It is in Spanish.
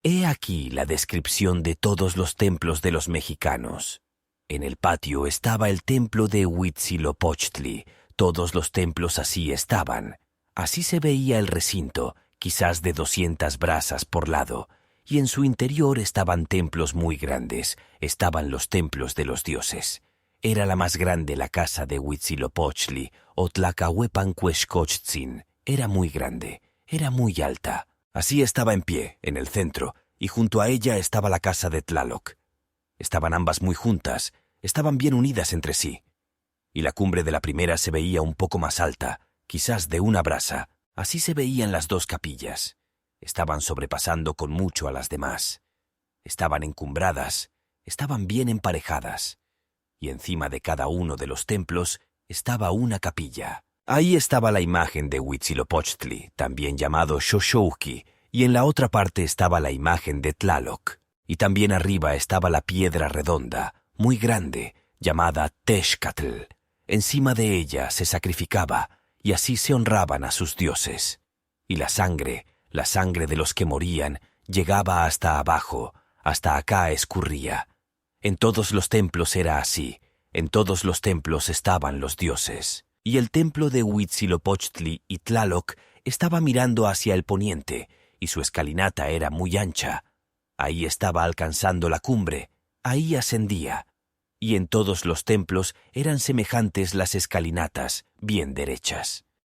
He aquí la descripción de todos los templos de los mexicanos. En el patio estaba el templo de Huitzilopochtli. Todos los templos así estaban. Así se veía el recinto, quizás de 200 brazas por lado, y en su interior estaban templos muy grandes. Estaban los templos de los dioses. Era la más grande la casa de Huitzilopochtli, o Tlacahuepancuexcochtzin. Era muy grande, era muy alta. Así estaba en pie, en el centro, y junto a ella estaba la casa de Tlaloc. Estaban ambas muy juntas, estaban bien unidas entre sí. Y la cumbre de la primera se veía un poco más alta, quizás de una brasa. Así se veían las dos capillas. Estaban sobrepasando con mucho a las demás. Estaban encumbradas, estaban bien emparejadas. Y encima de cada uno de los templos estaba una capilla. Ahí estaba la imagen de Huitzilopochtli, también llamado Xochouqui, y en la otra parte estaba la imagen de Tlaloc. Y también arriba estaba la piedra redonda, muy grande, llamada Texcatl. Encima de ella se sacrificaba, y así se honraban a sus dioses. Y la sangre de los que morían, llegaba hasta abajo, hasta acá escurría. En todos los templos era así, en todos los templos estaban los dioses. Y el templo de Huitzilopochtli y Tlaloc estaba mirando hacia el poniente, y su escalinata era muy ancha. Ahí estaba alcanzando la cumbre, ahí ascendía. Y en todos los templos eran semejantes las escalinatas, bien derechas.